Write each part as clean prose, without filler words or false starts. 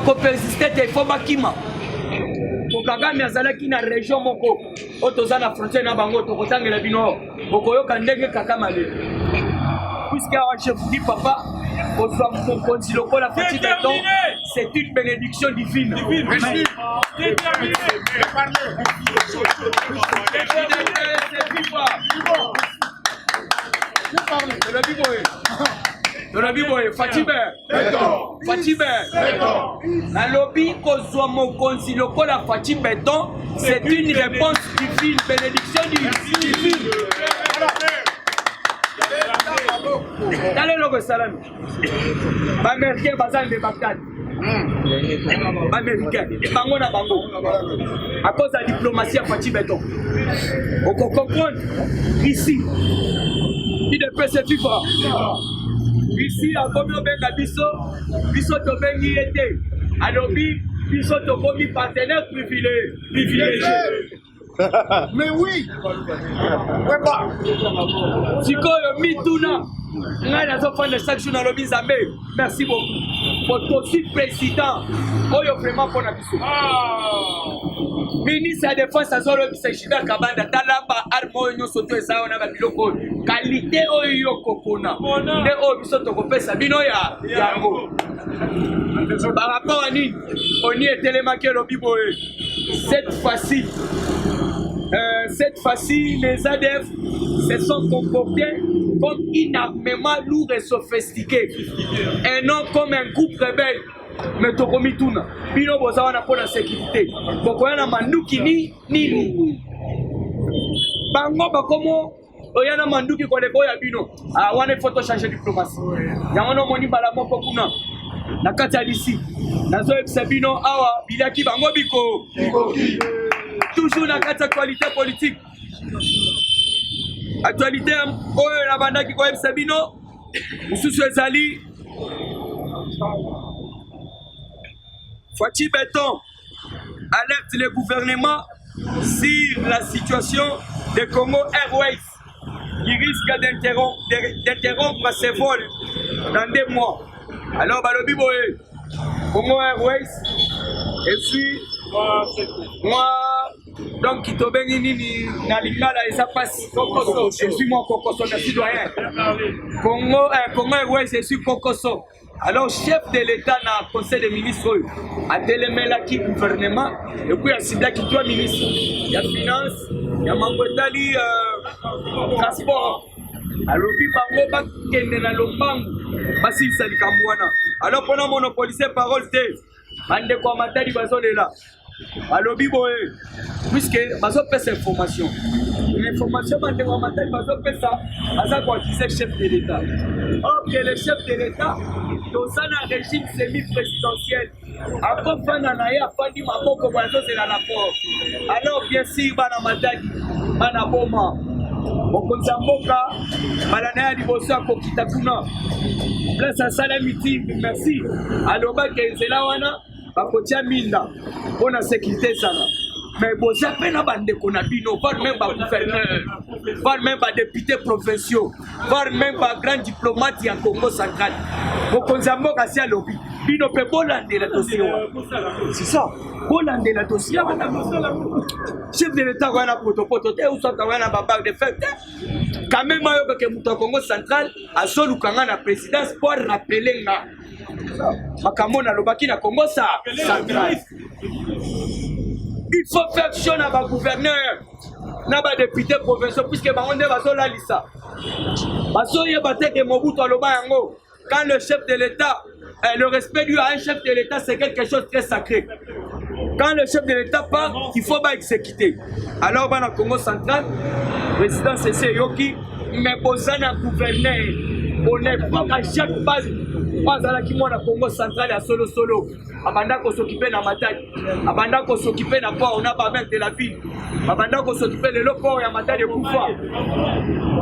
ko persister te faut bakima ko Kagame azalaki na région moko otoza na frontière na bango to kotangela bino bokoyoka ndenge Kagame ale puisque je vous dis papa c'est une bénédiction divine. C'est une réponse divine, bénédiction divine. Allez le salam. Américain bazan de Bagdad. Américain. Bango na bango. À cause de la diplomatie à Fatih Béton. On comprend ici. Il ne peut se vivre. Ici, à combien de biso to bengi été. Alors biso to komi partenaire privilégié. Mais oui. Sikoyo mituna. Ngai nazofanda chaque jour na lobi Nzambe. Merci beaucoup. Pour aussi président. Oyo vraiment pour na biso. Ministre de la Défense azolo bisashida kabanda talamba armo nyonso to ezao na biloko. Qualité oyo kokona. Nde oyo biso to kopesa bino ya yango. Par rapport à nini oni etelemaki lobi boye. Cette fois-ci, les ADF se sont comportés comme un armement lourd et sophistiqué, et non comme un groupe rebelle. Mais Tokomi Tuna, Bino Bozawana pour la sécurité. Bokoyana Manduki ni. Bango Bakomo, Oyana Manduki Kolekoya Bino. Ah, on est photo changer diplomatie. Yamano Moni Balamo Pokuna. Nakata d'ici. Nazo Sabino Awa, Bilaki Bango Biko. Toujours la qualité politique. Actualité, la bande qui connaît Sabino, Moussou Ezali, Fatih Béton alerte le gouvernement sur la situation de Congo Airways qui risque d'interrompre ses vols dans 2 mois. Alors, Balobi Boé, Congo Airways, et puis moi. Donc, qui te bénit ni na lingala et ça passe. Je suis mon Kokoso, je suis doyen. Congo, ouais, je suis Kokoso. Alors, chef de l'État dans le Conseil des ministres, a délémé qui gouvernement, et puis il y a Sida qui doit ministre. Il y a finance, il y a Mangotali, transport. Alors, puis Bango, Bakende na Lombango, Bassi Salikambouana. Alors, pendant monopoliser parole, Bande Kwamatali Bazole là. Alors, puisque bazo pèse information. L'information bazo ça, ça quoi disait chef de l'État. Or que le chef de l'État, dans un régime semi-présidentiel, après Fananaïa, Fandi Maboko, c'est la rapport. Alors bien sûr, Bana Matadi, Bana Boma, Okonzamboka, Balanaya Libosa Kokitakuna, place à Salamiti, merci. Alors, Kenzelawana. Bakotia minda pour la sécurité sana. Mais bon, j'appelle la bande qu'on a bino, voire même pas gouverneur, voire même pas député provinciaux, voire même pas grand diplomate en Congo central. Bon, qu'on s'amène à ce lobby, bino peut bolander la dossier. C'est ça, bolander la dossier. Chef de l'État, on a protopoté ou soit on a babac de fête. Quand même, que le Congo central a solo quand la présidence pour rappeler là. Makamona lobaki na Congo central. Il faut faire chose à ma gouverneur, na ba député provincial puisque ba onde ba zola lisa. Ba soye baté que Mobutu aloba yango. Quand le chef de l'État, le respect dû à un chef de l'État c'est quelque chose de très sacré. Quand le chef de l'État part, il faut pas exécuter. Alors ba na Congo central, président c'est Yoki, mais bozana gouverneur, on n'est pas à chaque base. Pas à la Kimona Congo central à solo. Abanda ko s'occuper na Matadi. Abanda ko s'occuper na port, on a pas même de la ville. Abanda ko s'occuper le port ya Matadi de Koufa.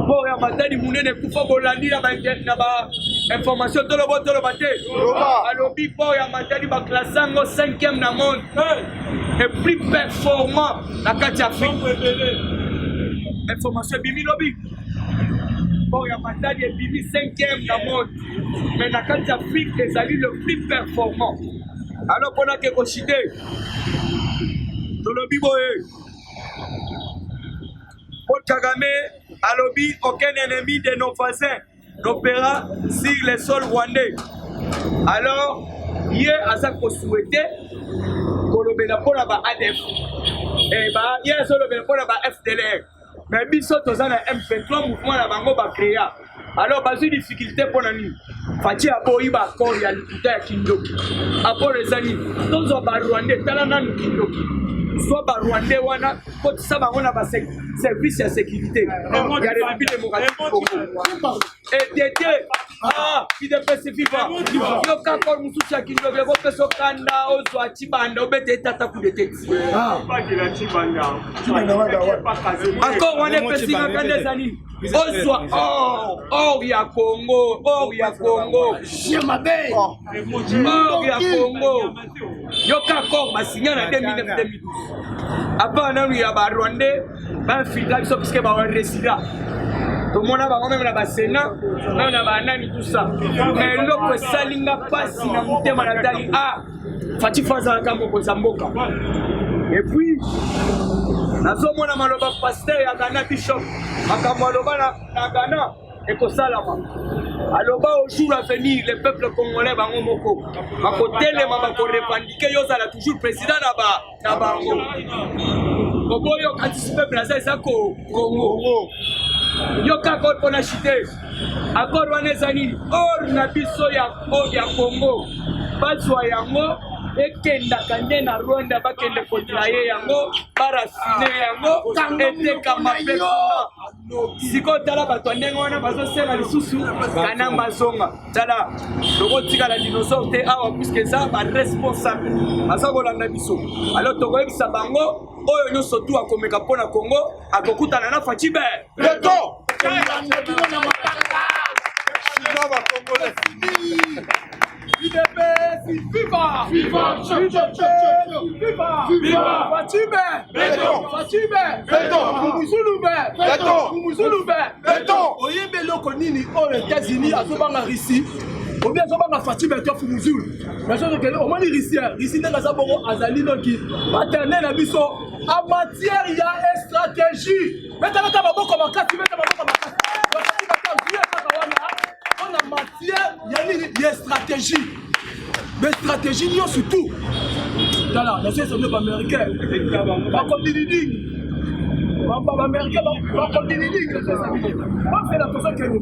Port ya Matadi Mounene Koufa Bolandi na ba information tout le baté. Alors bi port ya Matadi ba classango 5e na monde. Et plus performant na Katia Afrique. Information bimi lobi. Bon, il y a Matadi et Bibi 5e dans le monde. Mais dans le Afrique, les alliés le plus performant. Alors qu'on a quelque chose Tolobi Boye. Paul Kagame a lobby aucun ennemi de nos voisins n'opéra sur les sols rwandais. Alors, hier, à ça qu'on souhaitait, Kolobena pour la ADF. Et bah, hier, sur le pour la FDLR. Mais biso tozana M23 mouvement la bango ba créer. Alors bazu difficulté pour nani. Fati aboyi ba accord ya likuta ya Kindoki. Accord ezani tozo ba Rwandais talana ni Kindoki. Soit ba Rwandais wana ko tisa bango na ba service ya sécurité. Ya République démocratique Congo. Et dédié qui dépasse viva. Yo ka ko musucha Kindoki ko peso kanda ozo achibanda obete tata coup de tête. Pas que la chibanda. Encore on est petit dans des années. Ozo or ya Congo, or ya Congo. Jemabe. Or ya Congo. Yo ka ko basigna na 2009-2012. Après on a ba Rwandais, ba filtra biso parce que ba résident. Tout le monde a même la Sénat, on a nani tout ça. Mais l'autre salinga passe na mutema na dali Fati faza kama Zamboka. Et puis nazomona maloba pasteur ya Ghana bishop akamaloba na Ghana ekosalama. Aloba au jour à venir les peuples congolais bango moko bakotelema bakorevendiquer yozala toujours président na bango. Koboyo anticiper plaza ezako Congo. Yoka kor pona chité. Akor wanezani or na biso ya Congo. Bazwa yango ekenda kande na Rwanda bakende kotraye yango barasine yango ete kama peko. Siko tala bato ndenge wana bazosela lisusu kana mazonga. Tala loko tika la dinosaure te awa puisque ça ba responsable. Azakolanda biso. Alors tokoyebisa bango oyo nyonso tu akomeka mpona Congo akokutana na Fachibe. Leto. Viva! Viva! Viva! Viva! Fachibe! Beton! Oyembe loko nini aux États-Unis azobanga Russie. Ou bien azobanga Fachibe to Fumuzulu. Mais je que au moins Russie ndanga za bongo azali noki maternel na biso en matière ya stratégie. Metana ta maboko makati, metana maboko makati. En matière, il y a une stratégie. Mais stratégie, il y a surtout. Voilà, la société américaine. Pas comme des lignes. Pas américain, pas comme des lignes. On fait la chose que nous,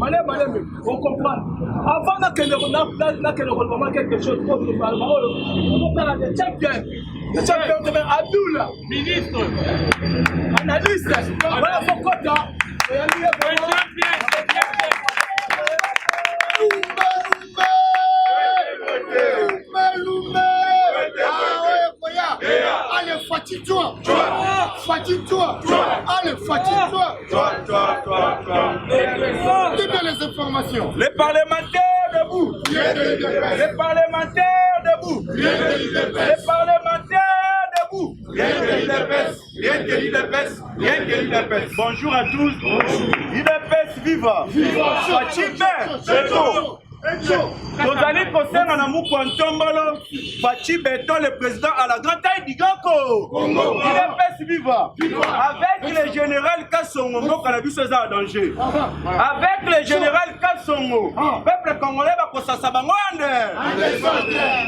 on comprend. Avant que nous remarquions quelque chose, on va faire des champions. Les champions de Abdullah. Ministre. Analyste. Voilà son quota. Allez, fatigue-toi. Fatigue-toi. Allez, fatigue-toi. Donne les informations. Les parlementaires debout. Les parlementaires debout. Les parlementaires debout. Rien que l'IDPS. Bonjour à tous. l'IDPS viva. Fachibe. Nous allons concernant la Moukwantambalo, Fachibe étant le président à la grande taille d'Igako. l'IDPS viva. Avec le général Kassongo, Cannabis est en danger. Avec le général Kassongo, peuple congolais va pour sa sabangouane.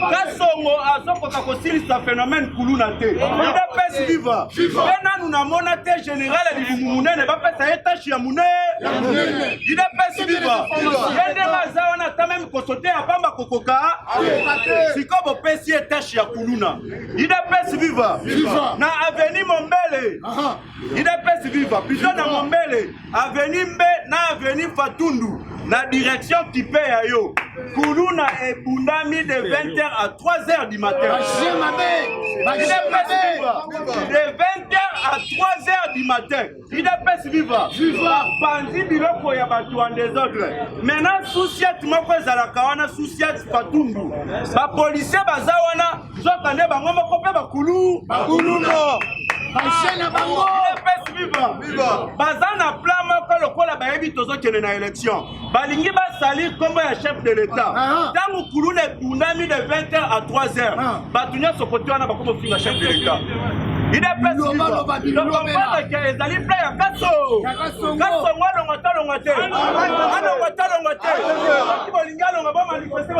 Kassongo a son potentiel, c'est un phénomène Koulounate. l'IDPS viva. Maintenant, nous n'avons pas de général à l'Imoumouné, ne va pas faire tâche à Mouné. l'IDPS viva. On a même consulté à Bamba Kokoka. Si comme opération tâche à Koulouna. l'IDPS viva. Na avenue Mombele. l'IDPS viva. Plutôt na Mombele. Avenue Mbe, na avenue Fatundu. La direction qui paye à yo. Koulouna est Bundami de 20h à 3h du matin. l'IDPS viva. De 20h à 3h du matin. l'IDPS viva. Bandi biloko ya batu en désordre. Maintenant, souciat moko ezalaka wana souciat Fatundu. Ba policier baza wana zokande bango moko pe bakulu. Bakulu no. l'IDPS viva. Baza na plan moko moko lokola bayebi tozokende na élection balingi basali kombo ya chef de l'état ntango kuluna ebundami de 20h à 3h bato nyonso kote wana bakomofinga chef de l'état idepesike ezali ple ya kasongo alongwa talongwa te alongwa talongwa te soki bolingi alongwa bomanifeste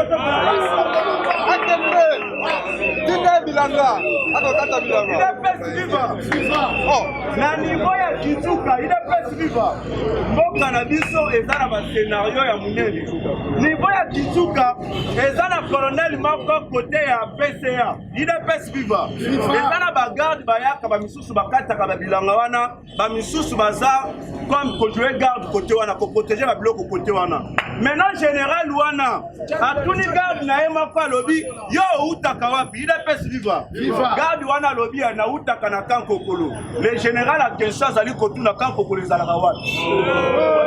na niveau ya kituka idepesi viva mboka na biso eza na bascenario ya monene niveau ya kituka eza na colonel moko kote ya PCA idepesi viva eza na bagarde bayaka bamisusu bakataka babilanga wana bamisusu baza comme kodue garde kote wana koprotege babiloko kote wana maintenant général wana atuni garde na ye moko alobi yo outaka wapi idepesi viva garde wana alobi anautaka na kankokolo le général a question azali kotuna kankokolo ezalaka wapi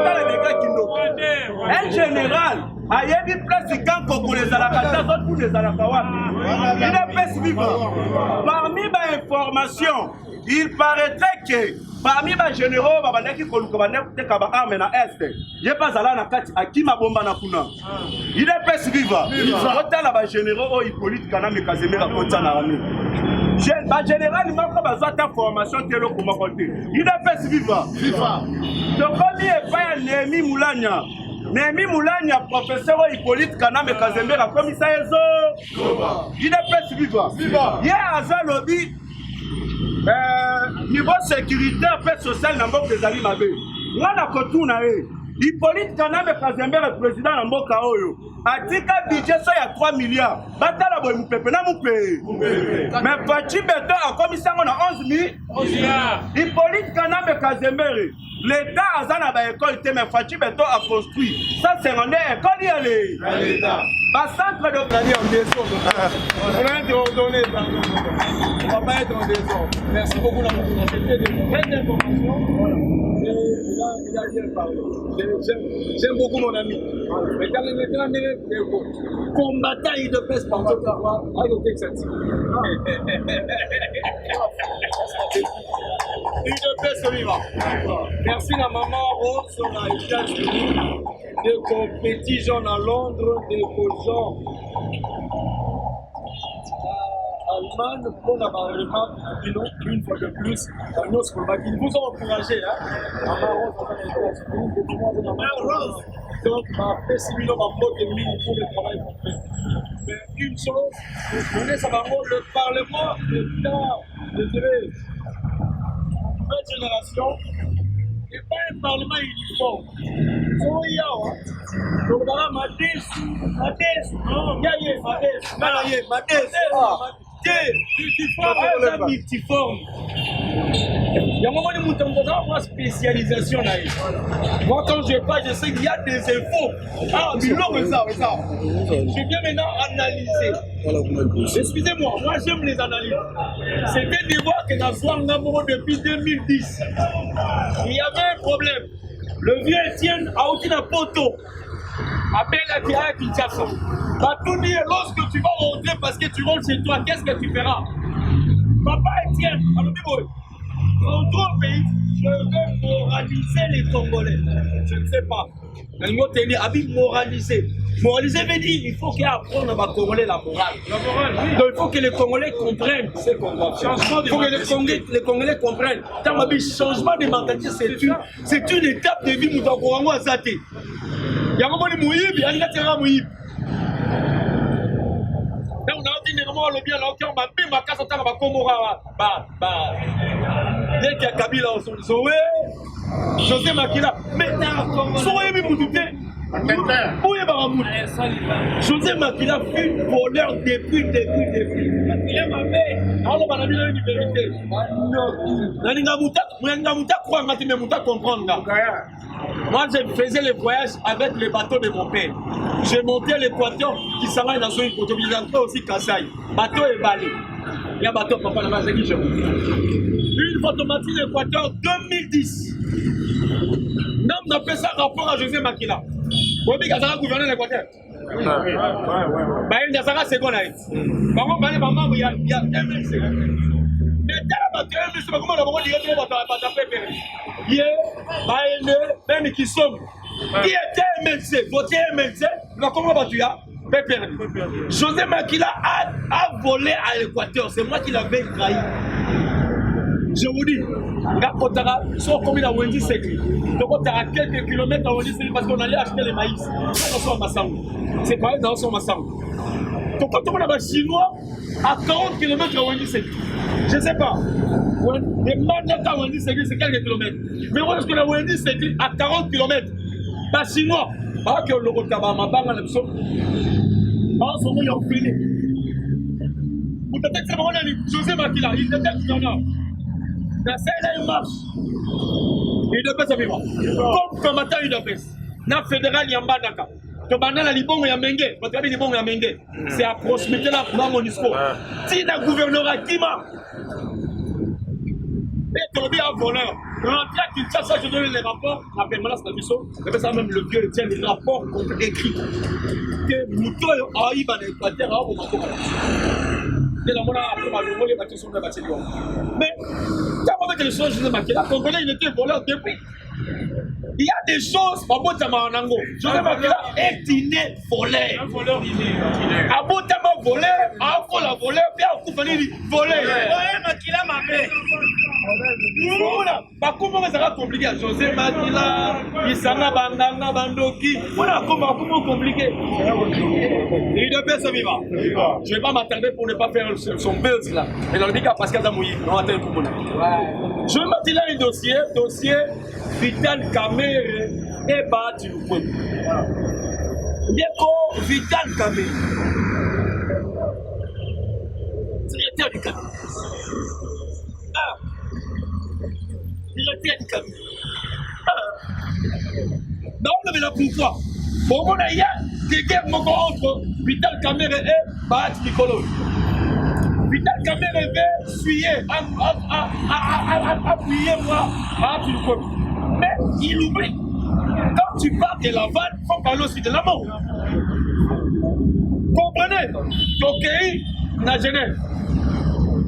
otala deka kindoko un général ayebi place kankokolo ezalaka te azotuna ezalaka wapi idepesi viva parmi bainformation il paraîtrait que parmi les généraux babandaki koluka bandekuteka baarme na este ye mpe azala na kati akima bomba na kuna idepesi viva otala bagénéraux oyo Hippolyte Kanambe Kazemira kota na ami bagénéral moko bazwa ta formation te eloko moko te idepesi viva tokomi epai ya Némi Moulanya Némi Moulanya professeur oyo Hippolyte Kanambe Kazemira komisa ezo idepesi viva ye aza lobi niveau sécuritaire et social na mboka ezali mabe ngana kotuna ye Hippolyte Kanambe Kazemira président na mboka oyo atika budget so ya 3 milliards batala boye mupepe na mupe mais Fachi Beto akomisango na 11 milliards Hippolyte Kanambe Kazemira l'État a na ba école te mais Fachi Beto a construit ça c'est une école ya l'État ba centre de on a été ordonné on va pas être en désordre merci beaucoup la c'était de vraies informations j'aime beaucoup mon ami mais quand même combattant il de pèse par contre à côté que ça il de pèse vivant merci la maman Rose sur la États-Unis de compétition à Londres de Cojon Allemagne pour la remarque une fois de plus nos Slovaques ils vous ont encouragé maman Rose donc ma pessimino ma faute de mine pour le travail qu'on fait mais une chose vous connaissez le Parlement de nouvelle génération n'est pas un parlement uniforme. Donc voilà, multiforme. Il y a un moment où nous avons une spécialisation. Moi, quand je parle, je sais qu'il y a des infos. Ah, mais non, mais ça. Je viens maintenant analyser. Excusez-moi, moi j'aime les analyses. C'était des voix que nous avons depuis 2010. Il y avait un problème. Le vieux Étienne a aussi un poteau. Appelle la Tia Kinshasa. Va tout dire lorsque tu vas rentrer parce que tu rentres chez toi, qu'est-ce que tu feras? Papa Étienne, rentre au pays, je veux moraliser les Congolais. Je ne sais pas. Le mot est moraliser. Moraliser veut dire il faut qu'il apprenne à Congolais la morale. Donc il faut que les Congolais comprennent ce qu'on va faire. Il faut que les Congolais comprennent. Le changement de mentalité, c'est une étape de vie. Nous avons un zate. Il y a un moment de mouillib, il y a un mouillib. On a dit que nous avons bien l'enquête, on a bien ma casse, on a Komora. Dès qu'il y a Kabila, on s'en dit José Makila. Mais soyez bien mouillés. José Makila fut voleur depuis. Il est ma mère. Alors, on a mis une vérité. Moi, je faisais les voyages avec les bateaux de mon père. J'ai monté à l'Équateur qui s'en va dans une photo. J'ai entré aussi Kassai. Bateau et balai. Il y a bateau, papa, là-bas, c'est qui je vous. Une photomatique de l'Équateur 2010. Non, on appelle ça rapport à José Makila. Vous avez dit gouverner l'Équateur. Il y a un seconde. Il y a un seconde. Mais dans la matière, je ne sais pas comment on a dit que tu vas taper. Même qui sommes. Qui était MNC, voté MNC, comment tu as perdu. José Makila a volé à l'Équateur, c'est moi qui l'avais trahi. Je vous dis, Rakotara, soit comme il a Wendy Sekri. Donc on a quelques kilomètres à Wendy Sekri parce qu'on allait acheter les maïs. C'est pareil dans son Massango. Donc quand on a un Chinois à 40 km à Wendy Sekri, je ne sais pas. Les mandats à Wendy Sekri, c'est quelques kilomètres. Mais on est-ce que la Wendy Sekri à 40 km, pas Chinois, pas que le Rotaba, ma banque à l'absor. En ce moment, il y a un fini. Vous peut-être que c'est mon ami, José Makila, il était gouverneur. La scène a une marche. Il devait se vivre. Comme comme matin, il devait. Na fédéral, il y a un banaka. To banana libongo ya menge, parce que libongo ya menge, c'est à proximité là pour Monisco. Si la gouverneura Kima, et tombé en voleur, rentrer à Kinshasa, je donne les rapports, la permanence de la mission, et ça même le vieux tient les rapports écrits. Que Mouto a eu dans l'Équateur, à Omako. Mais quand on met les choses, je Congolais, il était voleur depuis. Il y a des choses, Abotama Nango. José Makila est inné voleur. Un voleur inné. Abotama voleur, Afola voleur, puis Akoufani voleur. Makila m'a fait. Comment ça va compliqué? José Makila, Isanga Bandanga Bandoki. Voilà comment compliqué. Il devait se vivre. Je ne vais pas m'attarder pour ne pas faire son buzz là. Et dans le cas Pascal Damouyi, on attend tout le monde. Je vais mettre un dossier Vital Kamere et Bati Loupé. Bien que Vital Kamere, directeur du Kamere. Directeur du Kamere. Donc, mais là pourquoi? Bon, on a hier des guerres entre Vital Kamere et Bati Nicolo. Vital Kamere veut suyer, appuyer moi, Bati Nicolo. Mais il oublie. Quand tu parles de Laval, il faut parler aussi de l'amour. Comprenez? Tokéi, na Genève.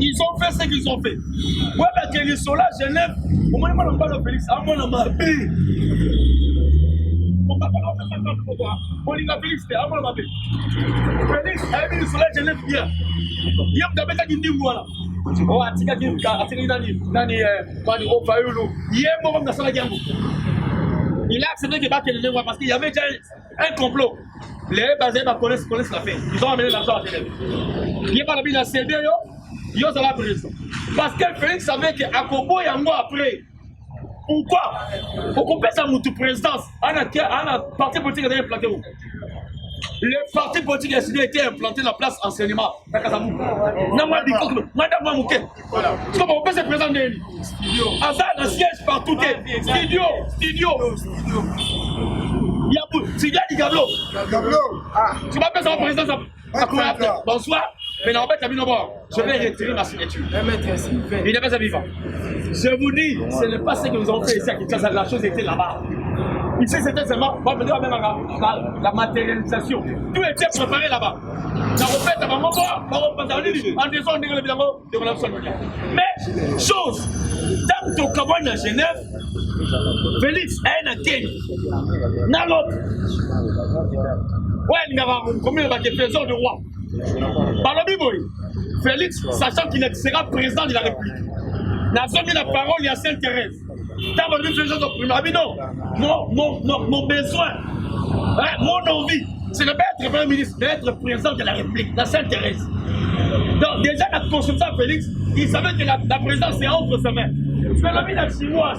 Ils ont fait ce qu'ils ont fait. Ouais, parce qu'ils sont là, Genève. Au moins, on parle de Félix. À moi, on m'a appelé. On va pas faire ça pour toi. On dit à Félix, à moi, on m'a appelé. Félix, ils sont là, Genève, bien. Il y a un peu de voilà. Oh, atika nani au Fayoulou. Il a accepté de battre les lois parce qu'il y avait déjà un complot. Les basés connaissent l'affaire. Ils ont amené l'argent à Genève. Il n'y a pas de bien à CD, ils ont la prison. Parce que Félix savait qu'à Kobo, il y a un mois après. Pourquoi? Pour qu'on passe à notre présidence, on a parti politique qui a été implanté où? Le parti politique a été implanté dans la place enseignement. Madame Mouké. Comment on peut se présenter? Azar, un siège partout. Studio. Il y a du Gablo. Tu m'appelles ça président. Bonsoir. Mais non, je vais retirer ma signature. Il n'est pas à vivant. Je vous dis, ce n'est pas ce que nous avons fait ici à Kinshasa. La chose était là-bas. Ici, c'était seulement la matérialisation. Tout était préparé là-bas. Mais, chose, tant que tu as à Genève, Félix a un Kenya. N'a l'autre. Ouais, il y a combien de trésors de roi. Par le Bible, Félix, sachant qu'il sera président de la République, n'a jamais la parole, il y a Sainte-Thérèse. Dans le mon besoin, mon envie, c'est de être Premier ministre, d'être président de la République, la Sainte-Thérèse. Donc, déjà, la consultation à Félix, il savait que la présidence est entre ses mains. C'est l'ami d'un Chinois.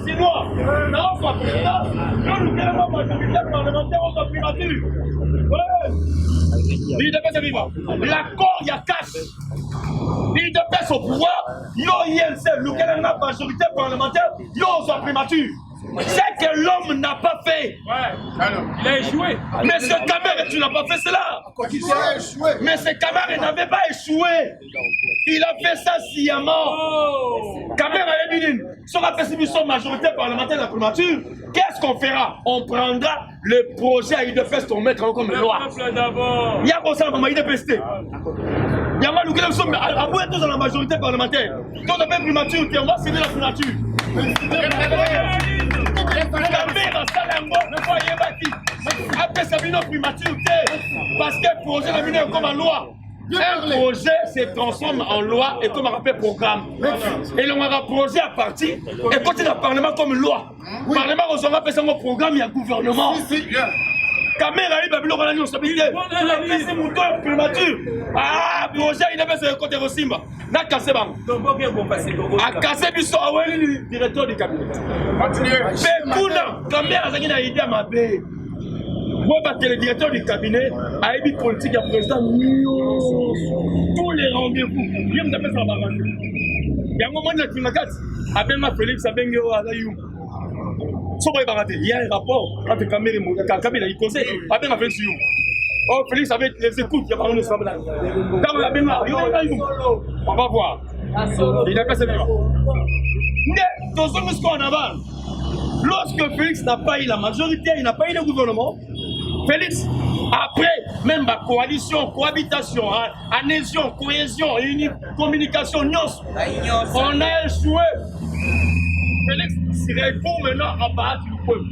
Non, on soit président, nous querons majorité parlementaire, on soit primature. Il devait se vivre. L'accord, il y a cash. Il devait se pouvoir. Yo, ILC, nous querons la majorité parlementaire, yo, on soit primature. C'est que l'homme n'a pas fait. Il a échoué. Mais ce Kamere, tu n'as pas fait cela. Mais ce Kamere n'avait pas échoué. Il a fait ça sciemment. Kamere a dit, si on a fait une majorité parlementaire de la primature, qu'est-ce qu'on fera? On prendra le projet à IDFS pour mettre comme loi. Il y a comme ça, il est pesté. Yama nous nous sommes tous dans la majorité parlementaire. Quand on appelle primature, on va céder la primature. Après ça vient primature parce que le projet va venir comme en loi. Un projet se transforme en loi et comme un rappel programme. Et l'on a un projet à partir et quand il y a le Parlement comme loi. Le Parlement recevra un programme, il y a gouvernement. Caméra, il va bien le stabilité. Il a fait ses moutons primature. Ah, projet, il a fait ses côtés au Simba. N'a cassé bam. A cassé du soir, oui, directeur du cabinet. Mais Kouna, caméra, ça a idée à ma paix. Moi, parce que le directeur du cabinet a été politique à président. Tous les rendez-vous. Il me appelle ça à il y a un moment où il m'a dit, avec ma Félix, avec Yo, il y a un rapport entre Kamel et Kabila, il conseille avec Félix Youm. Oh, Félix avec les écoutes, il y a pas de semblable. On va voir. Il n'a pas cette loi. Mais, dans ce qu'on en avant, lorsque Félix n'a pas eu la majorité, il n'a pas eu le gouvernement, Félix, après, même la coalition, cohabitation, adhésion, cohésion, communication, on a échoué. Félix serait pour maintenant à battre le peuple.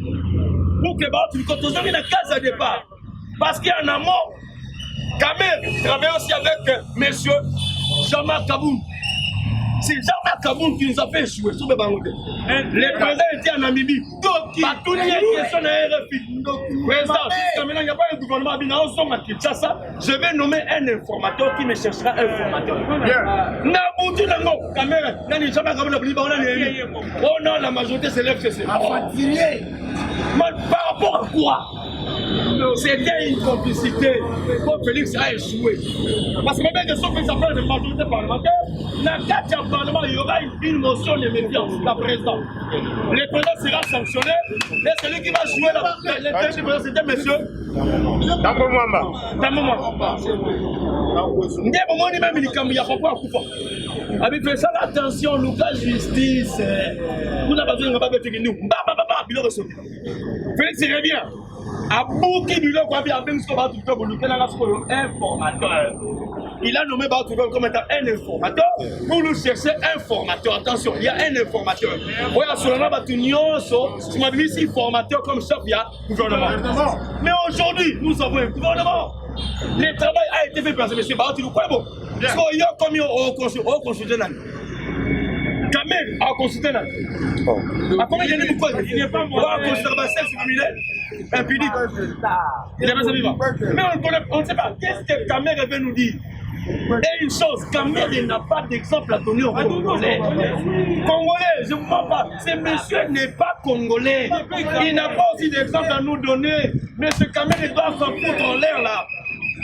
Pour que battre le peuple, toujours il y a une case à départ. Parce qu'il y a un amour. Kamel travaille aussi avec M. Jean-Marc Kaboun. C'est Jean-Marc Kaboun qui nous a fait échouer sur le Bangoudé. Le président était en Namibie. Pas toutes les questions de RFI. Président, jusqu'à maintenant, il n'y a pas un gouvernement à Kinshasa. Je vais nommer un informateur qui me cherchera un informateur. Nabouti Nango, Kamel, Nani Jean-Marc Kaboun, oh non, la majorité s'élève chez par rapport à quoi? C'était une complicité. Quand Félix a échoué. Parce que même si Félix a fait une majorité parlementaire, dans le cadre du Parlement, il y aura une motion de méfiance, la présidente. Le président sera sanctionné et celui qui va jouer le président, c'était monsieur Tambo Mwamba. Ndiye bomoni même likambo ya papa akufa. Avec ça attention local justice. Kuna bazonga ba betiki nous. Ba bilo resobi. Félix revient. A bouki bilo kwa bi abem so ba tuto boluke na ngasko informateur. Il a nommé Bautouba comme étant un informateur pour nous chercher un formateur. Attention, il y a un informateur. Voilà, sur le nom, tu m'as mis ici formateur comme chef, il y a gouvernement. Mais aujourd'hui, nous avons un gouvernement. Le travail a été fait par M. Bautouba. Quoi bon? Parce qu'il y a combien au consulté Kamel a consulté là. À combien il y a des quoi? Il n'est pas moi. Il conservateur similaire. Impunique. Il n'est pas vivant. Mais on ne sait pas. Qu'est-ce que Kamel veut nous dire? Et une chose, Kamel n'a pas d'exemple à donner aux Congolais. Congolais, je ne comprends pas. Ce monsieur n'est pas Congolais. Il n'a pas aussi d'exemple à nous donner. Monsieur Kamel doit s'en foutre en l'air là.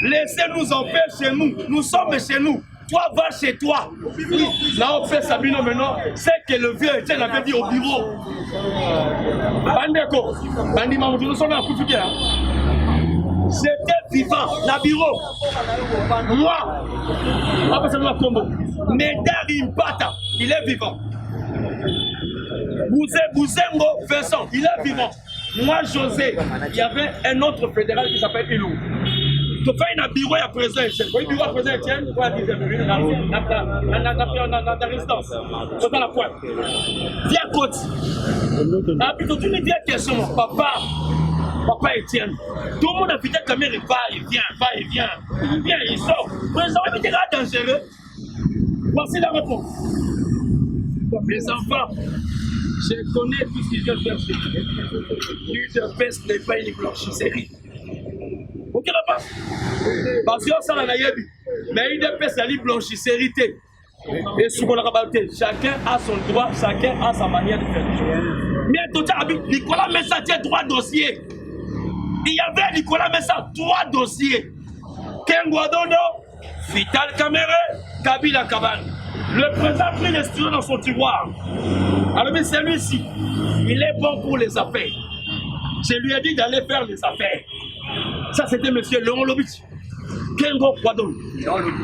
Laissez-nous en paix chez nous. Nous sommes chez nous. Toi, va chez toi. Là, on fait Sabino maintenant. C'est que le vieux Etienne avait dit au bureau. Bandeko, Bandi Mamoudou, nous sommes à Koufouké. J'étais vivant, la bureau. Moi, après ça, nous avons Combo. Médard Impata, il est vivant. Bouzengo Vincent, il est vivant. Moi, José, il y avait un autre fédéral qui s'appelle Ilou. Tu fais un bureau à présent, un bureau à présent, Etienne, tu vas dire, dans ta résidence, dans la pointe. Viens, côte. Ah, puis, tu me dis la question, papa Etienne. Tout le monde a fait que Kamel va et vient, il sort. Président, il était là dangereux. Voici la réponse. Mes enfants, je connais tout ce qu'ils viennent faire chez vous. L'UDPS n'est pas une blanchisserie. Ok, là-bas? Parce que ça, on a eu. Mais l'UDPS, c'est une blanchisserie. Et ce qu'on a rabattu, chacun a son droit, chacun a sa manière de faire les choses. Mais tout à l'heure, Nicolas Messa tient 3 dossiers. Il y avait Nicolas Messa 3 dossiers. Kengwadono, Vital Kamere, Kabila Kabane. Le président a pris les stylos dans son tiroir. Alors, mais celui-ci, il est bon pour les affaires. Je lui ai dit d'aller faire les affaires. Ça, c'était M. Léon Lobich. Kengo Kwadon.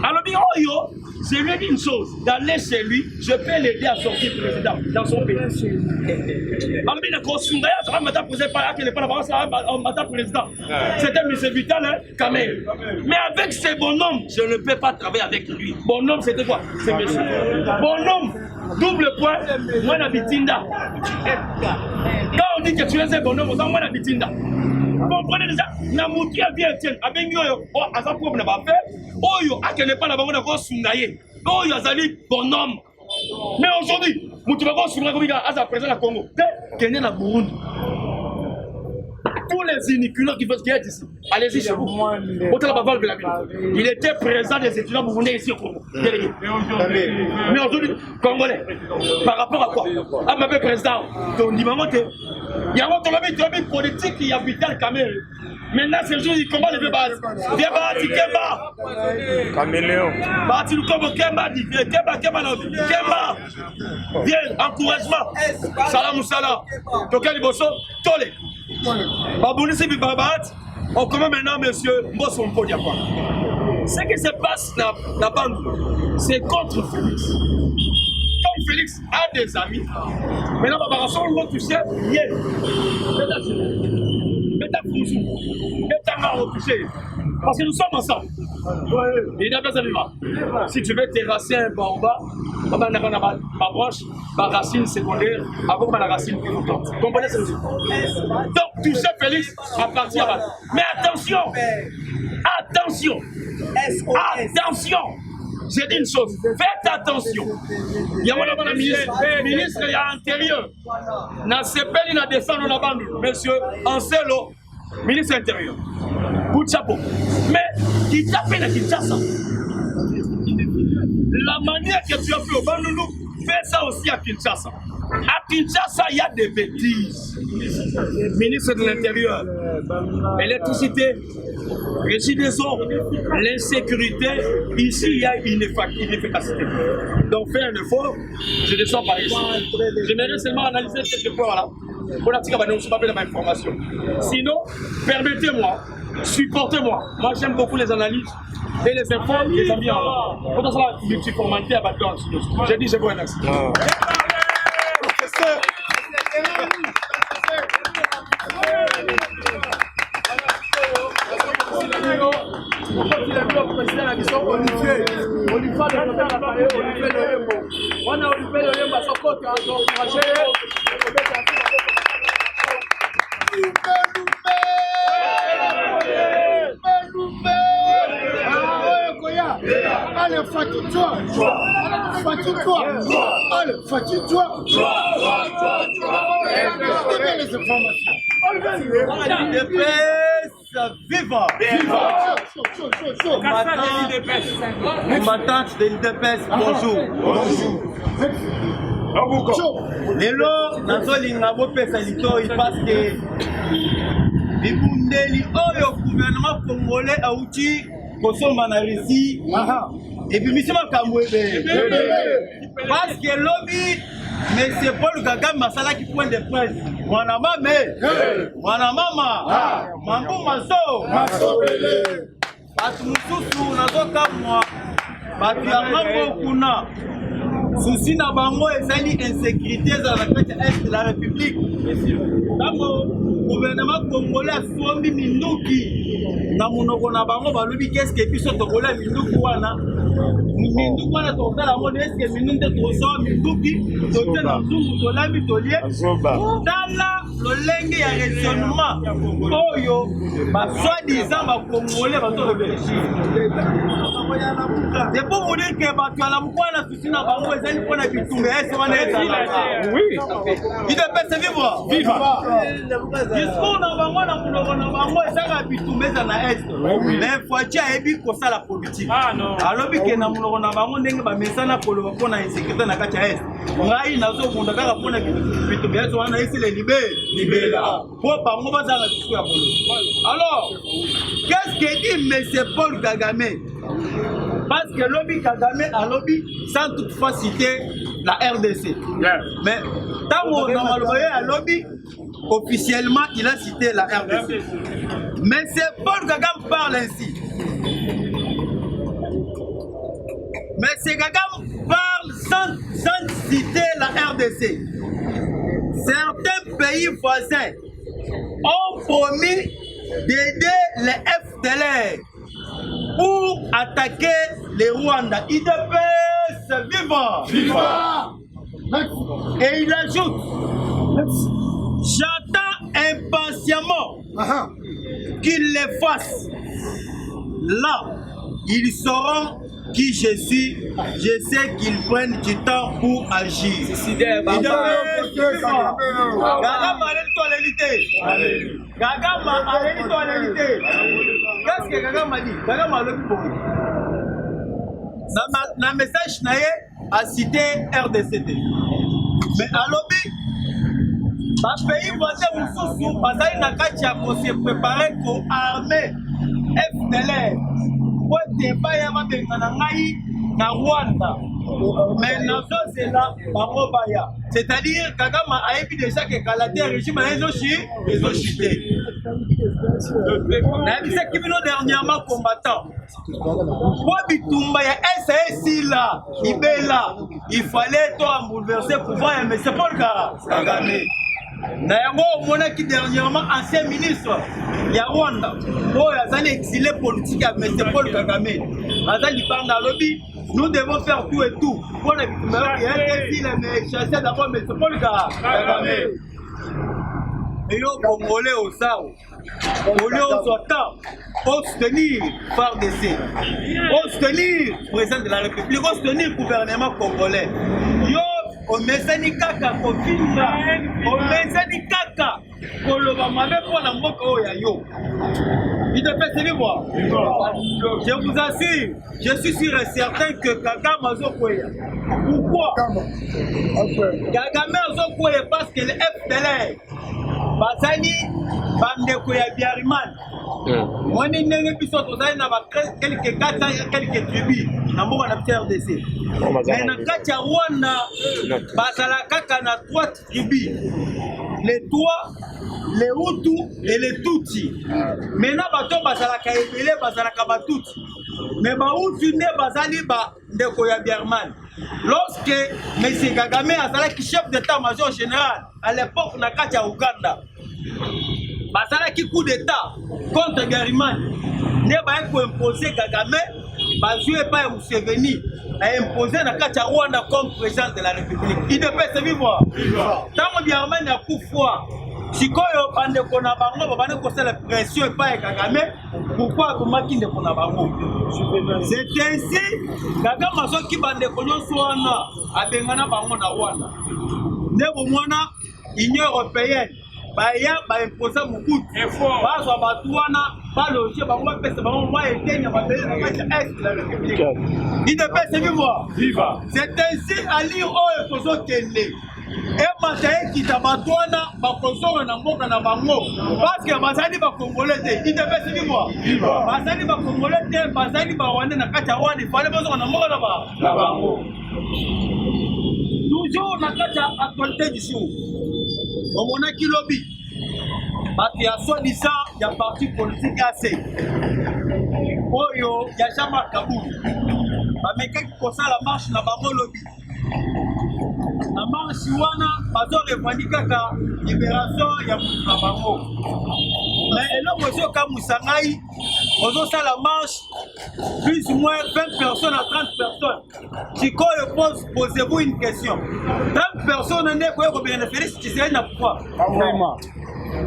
Alors, yo, je lui ai dit une chose, d'aller chez lui, je peux l'aider à sortir président dans son pays. Alors, il a construit, ça va m'attendre président, ça va m'attendre président. C'était M. Vital, Kamel. Mais avec ces bonhommes, je ne peux pas travailler avec lui. Bonhomme, c'était quoi? C'est monsieur. Bonhomme, double point, moi la bitinda. Quand on dit que tu es un bonhomme, on dit moi la bitinda. Comprenez déjà, Namouki a bien tiens, avec Yoyo, oh, à sa propre n'a pas fait, Oyo, à quel n'est pas la banque de Sundaye, Oyo, Azali, bonhomme. Mais aujourd'hui, Moutoubago, Sundaye, à sa présence à Congo, qu'elle est la Burundi. Tous les iniculants qui veulent être ici, allez-y chez vous. Il était présent des étudiants burundais ici au Congo. Mais aujourd'hui, Congolais, par rapport à quoi? À ma président, ton dimanche, il y a un politique qui a Vital Kamel. Maintenant, c'est le jour où il combat les deux bases. Viens, Bahati Kemba. Caméléon. Bahati Lukombo Kemba, Kemba. Viens, encouragement. Salam Salam. Tokel Liboso, Tole. Babounisi Bibabat, on commence maintenant, monsieur Mbosson Podiakwa. Ce qui se passe dans la bande, c'est contre Félix. Comme Félix a des amis, maintenant, Babaration, on va toucher, yeah. Meta Fouzou, Meta Maro touché. Parce que nous sommes ensemble. Il n'a pas de vivre. Si tu veux terrasser un baobab, ma branche, ma racine secondaire, avant ma racine pivotant. Comprenez ce que je veux dire? Donc, toucher Félix à partir de là. Mais attention! Attention! Attention! J'ai dit une chose, faites attention. Il y a un ministre de l'Intérieur. N'a pas la descente de la bande, monsieur Ancelo, ministre de l'Intérieur. Coup de chapeau. Mais qui t'appelle à Kinshasa? La manière que tu as fait au Bandundu, fais ça aussi à Kinshasa. À Kinshasa, il y a des bêtises. Ministre de l'Intérieur, électricité, régie des eaux, l'insécurité. Ici, il y a une inefficacité. Donc, fais un effort. Je descends par ici. J'aimerais seulement analyser quelques points là. Pour la tique, je ne suis pas de ma information. Sinon, permettez-moi, supportez-moi. Moi, j'aime beaucoup les analyses et les infos des amis en l'air. Pour ça, multiformalité à battre. J'ai dit, je vois un accident. Allez, fatigue-toi. Fatigue-toi. Allez, fatigue-toi. Donnez les informations. Viva! Viva! Combattante de l'IDPS, bonjour. Bonjour. Lelo, nazolinga bopesa litoi parce que bibundeli oyo gouvernement congolais auti kosomba na Russie et puis misima kamwebe parce que lobby Monsieur Paul Kagame masala qui point de presse mwana mama mambo maso batu mususu nazokamwa batu ya mambo kuna souci na bango ezali insécurité dans la côte est de la République. Tango gouvernement congolais asombi minduki na monoko na bango balobi qu'est-ce que biso tokola minduki wana minduki wana tokala ngo est-ce que minduki tozo minduki tote na zungu tolami tolie tala lolenge ya raisonnement oyo basoi-disant bakongolais bazolobelechir c'est pour vous dire que bato ya lamuku wana susi na bango ezali mpona bitumba ese wana ezalaka idepese vivre discours na bango na monoko na bango ezaka bitumba eza na este mais foiti ayebi kosala politique alobi ke na monoko na bango ndenge bamesana koloba mpona insécurité na kati ya este ngai nazobunda kaka mpona bitumba ese wana esile libela po bango bazala discours ya koloba. Alors qu'est-ce que dit M. Paul Kagame? Parce que lobby Kagame a lobby sans toutefois citer la RDC. Mais tant qu'on a lobby, officiellement il a cité la RDC. Mais c'est Paul Kagame parle ainsi. M. Kagame parle sans citer la RDC. Certains pays voisins ont promis d'aider les FDLR pour attaquer les Rwandais. IDPS, viva! Viva! Et il ajoute, j'attends impatiemment qu'ils les fassent. Là, ils sauront qui je suis. Je sais qu'ils prennent du temps pour agir. Gagama qu'est-ce que Gagama dit? Gagama le dans message naé a cité RDCT. Mais à l'objet, les pays voisins se préparer pour armer FDLR. Pour débat na Rwanda. Mais dans ce là, c'est-à-dire Kagame a émis déjà que Kalaté régime les ont chuté. C'est qui vient dernièrement combattant. Pour Bitumba, il y a là, il fallait toi bouleverser le pouvoir, mais c'est pas le cas. Kagame. Nayango mona qui dernièrement ancien ministre ya Rwanda oh azali exilé politique à M. Paul Kagame azali par dans lobby nous devons faire tout et tout pour les exilés mais chasser d'abord M. Paul Kagame et yo congolais au sao congolais au soutien pour soutenir FARDC pour soutenir le président de la République pour soutenir le gouvernement congolais yo omesani kaka kofinga omesani kaka koloba mabe mpona mboka oyo ya yo idepeseli moi je vous assure je suis sûr et certain que Kagame azokweya pourquoi Kagame azokweya parce que le FDLR bazali bandeko ya Biarimane wani ndenge biso tozali na ba quelques 400 quelques tribus na mboka na RDC mais na kati ya Rwanda bazala kaka na 3 tribus les Twa, les Hutus et les Tutsi. Maintenant bato bazalaka ebele bazalaka batuti mais ba Hutu nde bazali ba ndeko ya Biarimane. Lorsque M. Kagame azalaki chef d'état-major général à l'époque na kati ya Uganda bazalaki coup d'état contre Biarimane ne baye ko imposer Kagame bazue pa ya Museveni a imposé na kati ya Rwanda comme président de la République. Il devait se vivre. Tant Biarimane a kufwa sikoyo bandeko na bango babane kosala pression epa ya Kagame pourquoi akomaki ndeko na bango. C'est ainsi Kagame azoki bandeko nyonso wana abengana bango na Rwanda nde bomwana Union européenne baya baimposa Mobutu bazwa batu wana baloger bango bapesa bango mwa etenya babele na kati ya est de la République. Il devait se vivre. C'est ainsi ali oyo kozokende emasaye kita bato wana bakozonga na mboka na bango parce que bazali bakongolais te. Il devait se vivre. Bazali bakongolais te bazali barwandais na kati ya Rwanda ifale bazonga na mboka na bango. Toujours na kati ya actualité du jour omonaki lobi bato ya soi-disant ya parti politique AC oyo ya Jean-Marc Kaburu bamekaki kosala marche na bango lobi na marche wana bazorevandi kaka libération ya mutu na bango mais eloko ezokamwisa ngai ozosala marche plus ou moins 20 personnes à 30 personnes sikoyo posez-vous une question 30 personnes nde koya kobengana Félix Tshisekedi na pouvoir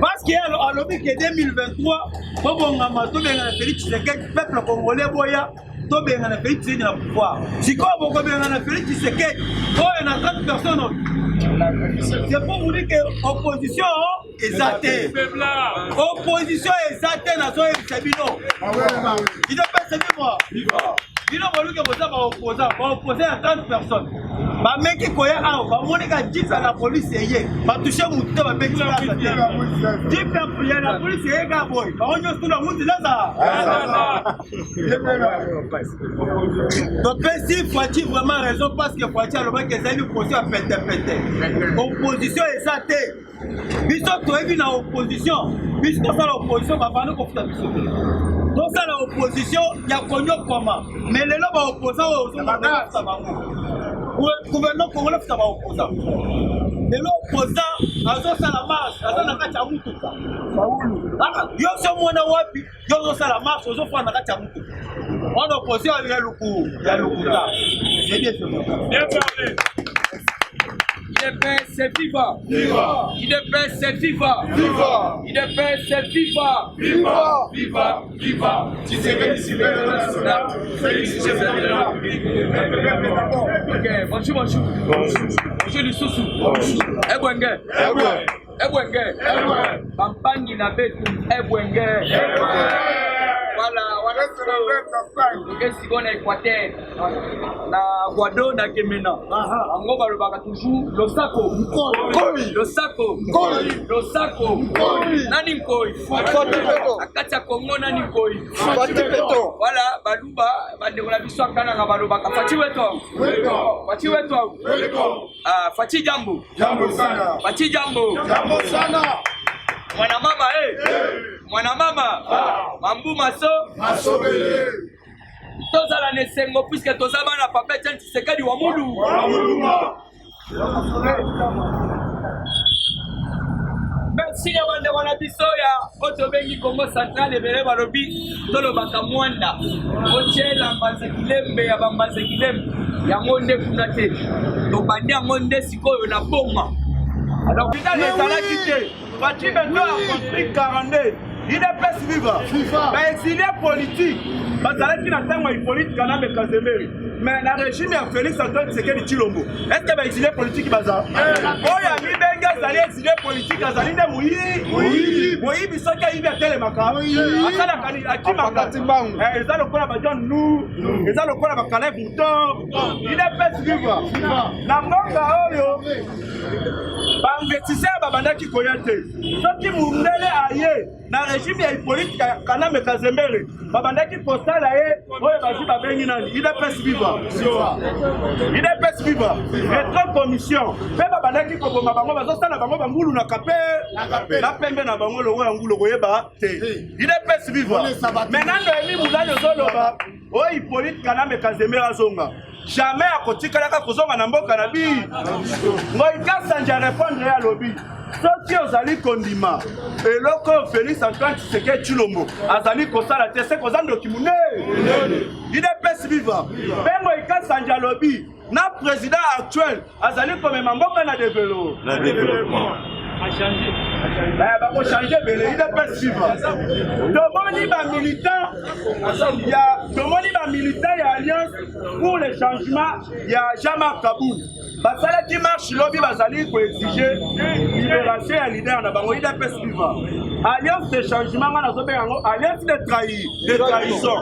parce que à l'objet que 2023 bobongama tobengana Félix Tshisekedi peuple congolais boya tobengana Félix Tshisekedi na pouvoir sikoyo bokobengana Félix Tshisekedi oyo na 30 personnes c'est pour vous dire que opposition ezate opposition ezate na zo ebisa bino ino pese bimo bino boluke boza baopposé à 30 personnes bameki koya awa bamonika 10 à la police eye batouche mutu te babeki kaka te 10 ya la police eye kaka boye bango nyonso tuna mutu laza topesi Fouati vraiment raison parce que Fouati alobaki ezali opposition ya pete opposition eza te biso toyebi na opposition biso tosala opposition bafandi kofuta biso te tosala opposition ya konyokwama mais lelo baopposant oyo ozongafuta bango gouvernement congolais futa baopposant lelo opposant azosala marche aza na kati ya mutuka yo so mwana wapi yo ozosala marche ozofana na kati ya mutuka wana opposition ya lukuta IDPS c'est viva! Viva! IDPS c'est viva! Viva! IDPS c'est viva! Viva! Viva! Viva! Félix bonjour, bonjour. Bonjour Lisusu. Ebwenge. Ebwenge. Campagne na betu. Ebwenge. Voilà, c'est na Équateur, na Guado, na Gemena. Ango balobaka toujours losako. Nani mkoi? Akati ya Congo nani mkoi? Voilà, baluba bandekola biso akana na balobaka Fati weto. Fati jambo. Fati jambo. Mwana mama, mambu maso, tozala nesengo puisque tozaba na papa Etienne Tshisekedi wa mulu. Merci ya bande wana biso ya oto bengi Congo Central ebele balobi tolobaka mwanda. Ochela mbanze kilembe ya bambanze kilembe ya monde kuna te. Tobandi ya monde sikoyo na boma. Alors putain les salades Fati Bento a construit 42. IDPS viva. Exilé politique. Bazalaki na tango ya politique kana me Kazemeri. Mais la régime ya Félix Antoine Tshisekedi Tshilombo. Est-ce que ba exilé politique baza? Oya Mibenga azali exilé politique azali nde Moyi bisoka ibi atelemaka. Akala kani akimaka timbangu. Eza lokola ba John Nou, eza lokola ba Caleb Mouton. IDPS viva. Na mboka oyo investisseur babandaki koya te. Soki mundele aye na régime ya politique kana me Kazemeri. Babandaki kosala ye oyo baji babengi nani? IDPS viva. IDPS viva. Retro commission. Pe babandaki kobonga bango bazosala bango bangulu na kape na pembe na bango logo ya ngulu koyeba te. IDPS viva. Menando emi mulalo zoloba oyi politique kana me Kazemeri azonga. Jamais à côté kalaka kozonga na mboka na bi. Ngoika sanja répondre à lobby. Soki ozali kondima eloko Félix Antoine Tshisekedi Tshilombo azali kosala te se kozando kimune IDPS viva bengo ikasanja lobby na président actuel azali komema mboka na développement bako changer bele IDPS viva tomoni ba militant ya Alliance pour le changement ya Jean-Marc Kabou basala qui marche lobby bazali ko exiger libération ya leader na bango IDPS viva Alliance de changement na zobe yango Alliance de trahison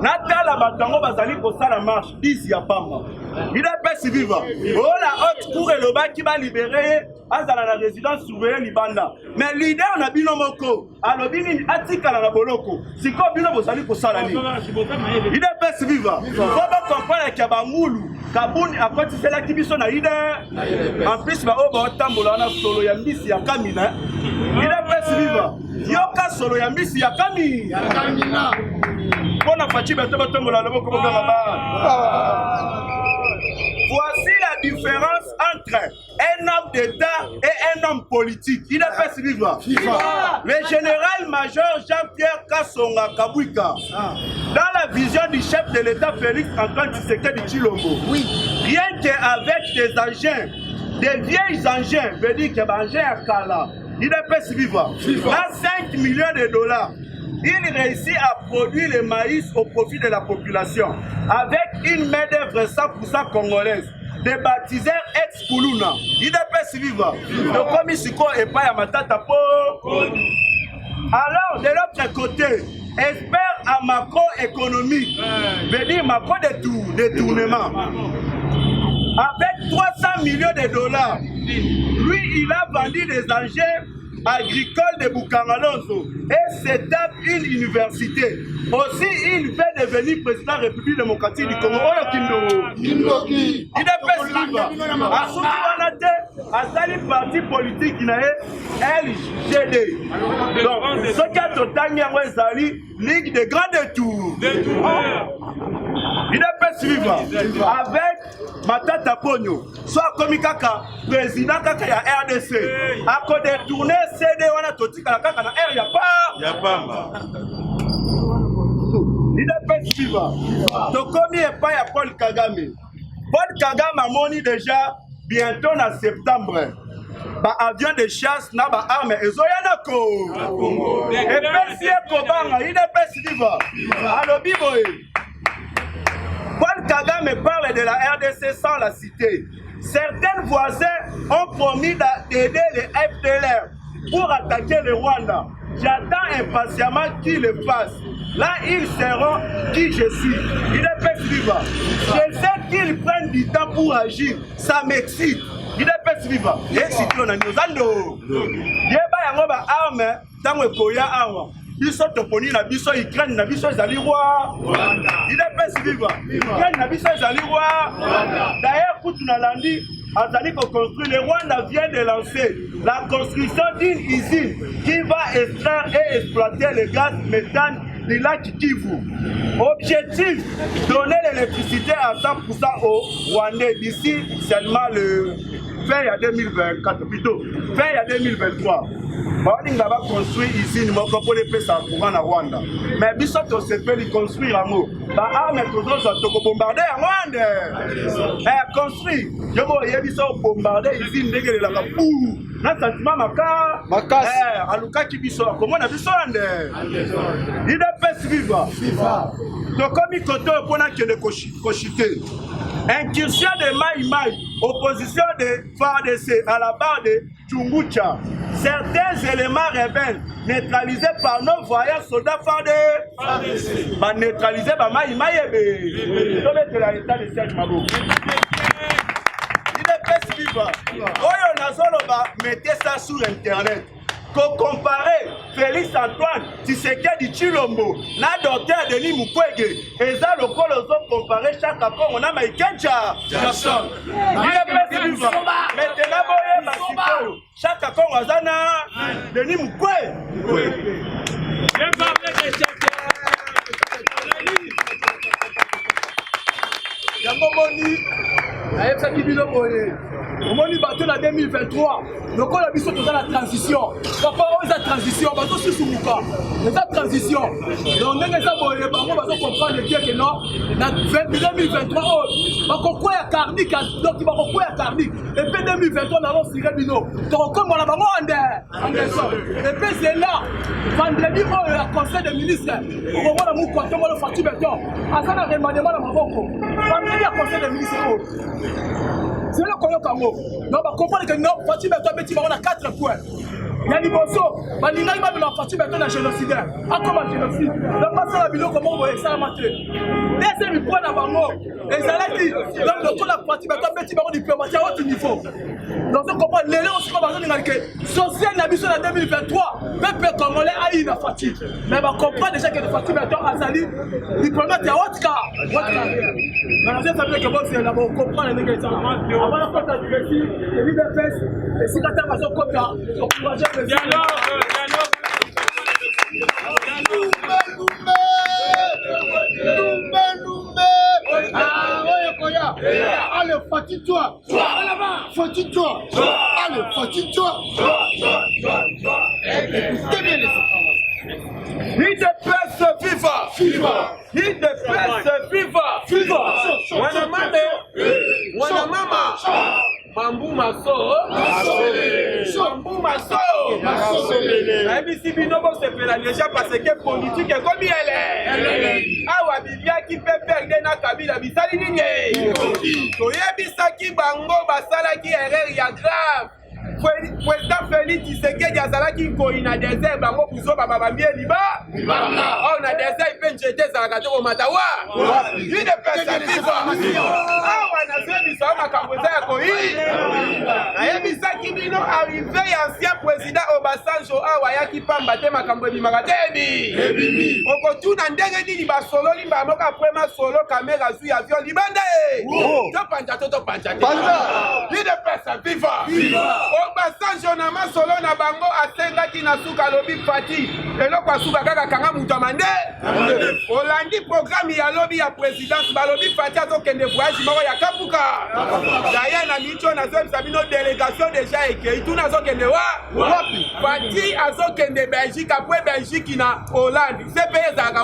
natala batango bazali ko sala marche ici ya pamba IDPS viva la haute cour elobaki ba libérer azala na résidence surveillée libanda mais leader na bino moko alobi nini atikala na boloko siko bino bozali ko sala ni IDPS viva faut comprendre que bangulu Kabuni akotiselaki biso na ide en plus ba oba otambola na solo ya mbisi ya kamina IDPS viva yoka solo ya mbisi ya kamina pona Fati Bento batombola loboko bokanga ba. Voici la différence entre un homme d'État et un homme politique. IDPS viva. Le général-major Jean-Pierre Kassonga Kabouika, dans la vision du chef de l'État Félix Antoine Tshisekedi Tshilombo, rien qu'avec des engins, des vieilles engins, veut dire que l'engin est Kala, IDPS viva. Là, 5 millions de dollars. Il réussit à produire le maïs au profit de la population avec une main-d'œuvre 100% congolaise. Des baptiseurs ex-Kuluna. IDPS viva. Le commissaire est pas à Matata po. Alors, de l'autre côté, expert en macroéconomie, veut dire macro détournement. Avec 300 millions de dollars, lui, il a vendu des engins agricole de Bukangalonzo et c'est une université. Aussi, il veut devenir président de la République démocratique du Congo. IDPS viva. asali parti politique na ye LGD. Donc soki atotangi yango ezali Ligue des grands détours. Il est pas suivant avec Matata Pogno. Soit comme kaka président kaka ya RDC. A ko détourner CD wana totika kaka na R ya pas. Il est pas suivant. Donc comme il pas ya Paul Kagame. Paul Kagame a moni déjà bientôt en septembre. Ba avion de chasse na ba arme ezoyanako. Et puis Kobanga, il est pas suivant. Alobi boy. Paul Kagame parle de la RDC sans la citer. Certains voisins ont promis d'aider les FDLR pour attaquer le Rwanda. J'attends impatiemment qu'ils le fassent. Là, ils seront qui je suis. Il est pas suivant. Je sais qu'ils prennent du temps pour agir. Ça m'excite. Il est pas suivant. Et si tu en as nous ando. Yeba yango ba arme tango koya awa. Biso toponi na biso Ukraine na biso ezali roi. Il est pas suivant. Ukraine na biso ezali roi. D'ailleurs, kutu na landi azali ko construire, le Rwanda vient de lancer la construction d'une usine qui va extraire et exploiter le gaz méthane du lac Kivu. Objectif, donner l'électricité à 100% aux Rwandais d'ici seulement le fin 2024, plutôt fin 2023. On va construire ici une pour les pays courant à Rwanda. Mais biso se peut construire en haut. Bah arme tout bombarder à Rwanda. Construire. Je vois biso bombarder ici une dégueule la pou. Na sentiment maka. Aluka ki biso comment na biso ande. Il est pas suivant. Donc comme il côté pour na que le cochiter. Incursion de Mai Mai, opposition de FARDC à la barre de Chungucha. Certains éléments rebelles neutralisés par nos voyants soldats FARDC. Bah neutralisés par Mai Mai. Il faut mettre l'état de siège Mabo. Il est pas suivant. Oyo Nazoloba, mettez ça sur internet. Qu'on comparer Félix Antoine Tshisekedi Chilombo na docteur Denis Mukwege et ça le colosso comparer chaque accord on a Maïkencha Jason il est pas suivant maintenant boye basiko chaque accord on a Denis Mukwege yango moni ayebisa kibilo boye omoni bato na 2023 lokola biso toza la transition papa oyo eza transition bato susumuka eza transition donc ndenge eza boye bango bazo comprendre bien que non na 2023 oyo bakokwea karnique donc bakokwea karnique et puis 2023 nalo sire bino tokokombola bango anderson et puis c'est là vendredi oyo ya conseil des ministres okomona mokwatomolo Fatou Beton aza na remaniement na maboko vendredi ya conseil des ministres oyo c'est le Koyo Kango. Non, bah comprendre que non, Fatou Beton petit on a 4 points. Il y a des morceaux, bah l'ingénieur va me Fatou Beton la génocidaire. Ah comment génocide? Donc pas ça la bilo comment on voit ça mater. Deuxième point à Bango. Et ça l'a dit. Donc le coup la Fatou Beton petit baron diplomatie à haut niveau. Donc on comprend les gens aussi comme besoin de social na biso en 2023. Peuple congolais a eu la fatigue. Mais bah comprendre déjà que le Fatou Beton a sali diplomate à haut cas. Mais ça veut dire que bon c'est là on comprend les nègres ça. Avant la porte du récit, les leaders fesses, et si quand tu as son quota, encourager le dialogue. Allez, fatigue-toi. Fatigue-toi. Allez, fatigue-toi. Écoutez bien les informations. Ni de presse FIFA. Ni de presse FIFA. Wanamama. Mambu Maso. ABC Binobo se fait la légère parce que politique est comme elle est. Awa Bibia qui peut faire des Kabila Bisali Ningé. Toyebisaki Bango Basala qui est grave. Président Félix Tshisekedi azalaki koina désert bango kuzo baba bien liba on a désert peine jeter ça gato au matawa il ne peut pas vivre ah wana zebi ça makambo za koi ayebisaki bino arrivé ancien président Obasanjo nyonso awa yaki pamba te makambo ebimaka te ebi okotuna ndenge nini basololi bango apres masolo kamera zwi avion libanda topanja to topanja te idepesa viva obasanjo na masolo na bango asengaki na suka alobi fati eloko asuka kaka kanga mutu amande olandi programme ya lobi ya présidence balobi fati azokende voyage moko ya kapuka daye na micho nazoyebisa bino délégation déjà ekei tuna azokende wapi fati azokende belgique apres belgique na hollande sepe ezalaka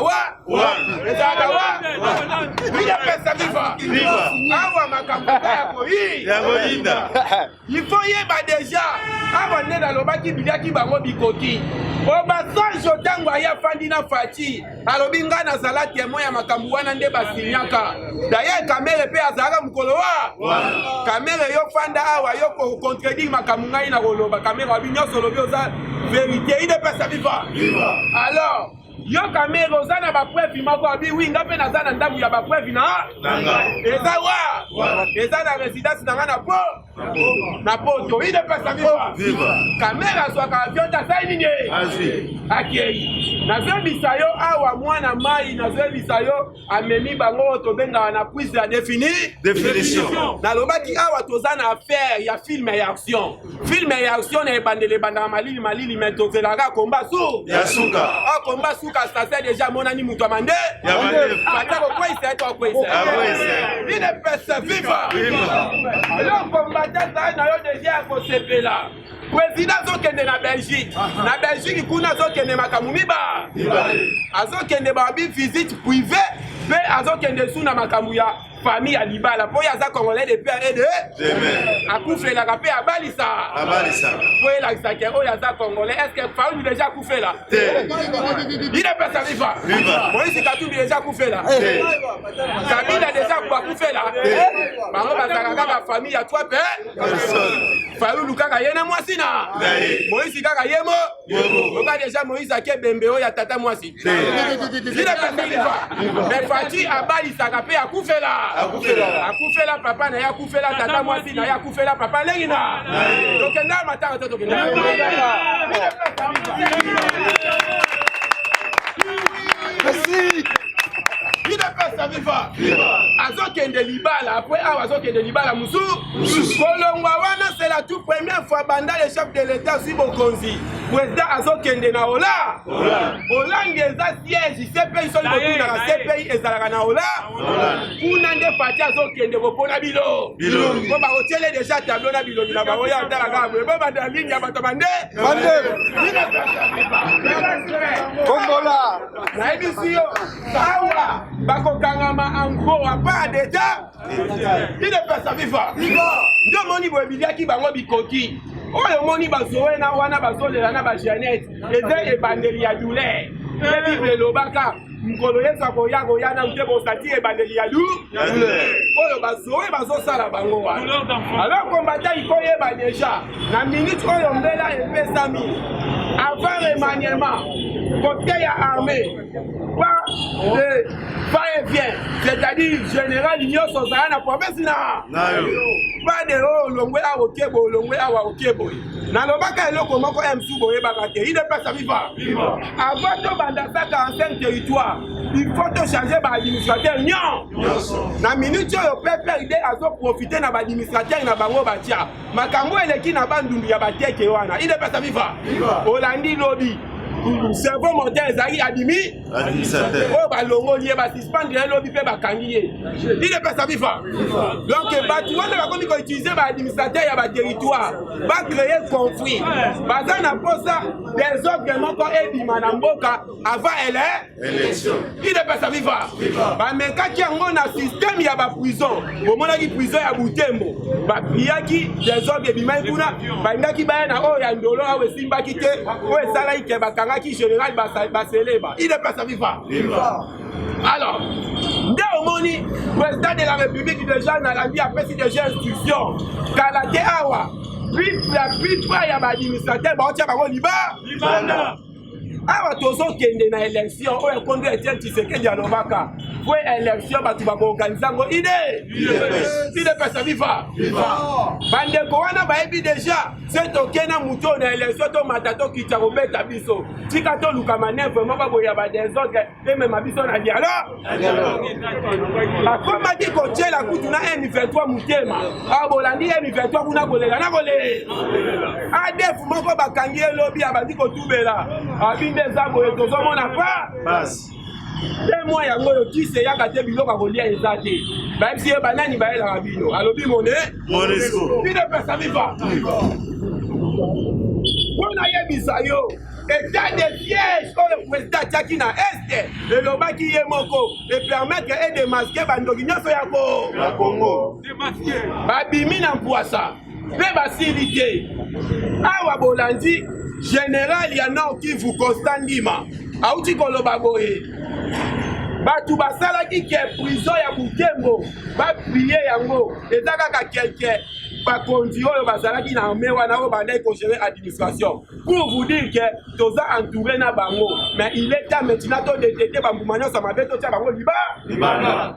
ezalaka idepesa viva awa makambo ya koyinda ifo yeba deja awa nde nalobaki biliaki bango bikoki obasanjo ntango aya fandi na fati alobi ngai nazala témoin ya makambo wana nde basinyaka daye kamere mpe azalaka mokolo kamere yo fanda awa yo kocontredire makambo ngai na koloba kamere wabi nyonso olobi oza vérité idepesa viva alors yo kamere oza na bapreuve moko abi wi nga mpe naza na ndambu ya bapreuve na eza eza na résidence na nga na poto idepesa viva kamere azwaka avion tasai nini akei nazoyebisa yo awa mwana mai nazoyebisa yo amemi bango oyo tobengaka na prise ya définition nalobaki awa toza na affaire ya filme ya action na ebandeli ebandaka malili me tozelaka komba suka komba suka sase deja monani mutu amande ata kokweyisa eto akweyisa idepesa viva yo kombata zai na yo deja ya kosepela président azokende na belgique kuna azokende makambo miba azokende babi visite privé mpe azokende su na makambo ya famille ya libala mpo ye aza congolais de père et de akufelaka mpe abalisa mpo elakisaki oyo aza congolais estce faulu deja akufela idepesa viva moïse katumbi deja akufela kabila deja akufela bango bazalaka kaka famille ya twa mpe faulu kaka ye na mwasi na moïse kaka ye oka deja moïse ake bembe oyo ya tata mwasi idepesa viva me fati abalisaka mpe akufela papa na ye akufela tata mwasi na ye akufela papa lengi na tokenda matanga to tokenda idepesa viva azokende libala apres awa azokende libala musu kolongwa wana c'est la toute première fois banda le chef de l'état si bokonzi président azokende na Hollande eza siège CPI soli botunaka CPI ezalaka na Hollande kuna nde fati azokende kopona bilo po bakotiele deja tableau na bilongi na bango ya talaka boye bo banda ligne ya bato bande kongola nayebisi yo awa bakokangama ango apa deja idepesa viva nde omoni boye biliaki bango bikoki oyo omoni bazowe na wana bazolela na bajanete eza ebandeli ya douleur mpe bible elobaka mokolo yesu akoya na ute bosati ebandeli ya oyo bazowe bazosala bango wana alors kombata ikoyeba deja na minute oyo mbela epesami avant remaniement côté ya armée pas de va-et-vient, c'est-à-dire général nyonso ozala na province na pas de olongwe awa okebo olongwe awa okebo nalobaka eloko moko msu boyebaka te idepesa viva avant tobanda sa 45 territoire il faut tochanger baadministrateur nyonso na minute oyo pepe ide azoprofite na baadministrateur na bango batia makambo eleki na bandundu ya bateke wana idepesa viva olandi lobi cerveau mortel ezali administrateur oyo balongoli ye basuspendre ye lobi mpe bakangi ye idepesa viva donc bato wana bakomi koutilize baadministrateur ya baterritoire bacreye conflit baza na mposa désordre moko ebima na mboka avant élection idepesa viva bamekaki yango na système ya baprison omonaki prison ya butembo bapriaki désordre ebimai kuna bandaki baya na oyo ya ndolo awo esimbaki te oyo esalaki ke bakangaki général baseleba idepesa viva alors nde omoni président de la république déjà nalandi apesi déjà instruction kala te awa pipa ya baadministrateur baotia bango libanda awa tozokende na élection oyo ekondo Etienne Tshisekedi alobaka po élection bato bakoorganize yango idepesa viva bandeko wana bayebi déjà se tokena moto na élection tomata tokita kobeta biso tika toluka manevre moko boya badesordre emema biso na dialogue akomaki kotyela kutu na M23 motema abolandi M23 kuna kolela na kolela adefu moko bakangi elobi abandi kotubela abinde eza boye tozomona pa te mwa yango oyo kise yaka te biloko akolia eza te bayebisi ye banani bayelaka bino alobi monesco bino pesa viva mpona yebisa yo état de siège oyo président atiaki na este elobaki ye moko epermettre edemaske bandoki nyonso ya congo babimi na mpwasa mpe basili te awa bolandi général ya nord kivu constant ndima auti koloba boye bato basalaki ke prison ya butembo baprie yango eza kaka kelke bakonzi oyo bazalaki na armée wana oyo bandai kogérer administration pour vous dire que toza entouré na bango mais il est temps maintenant todetete bambuma nyonso mabe totya bango libana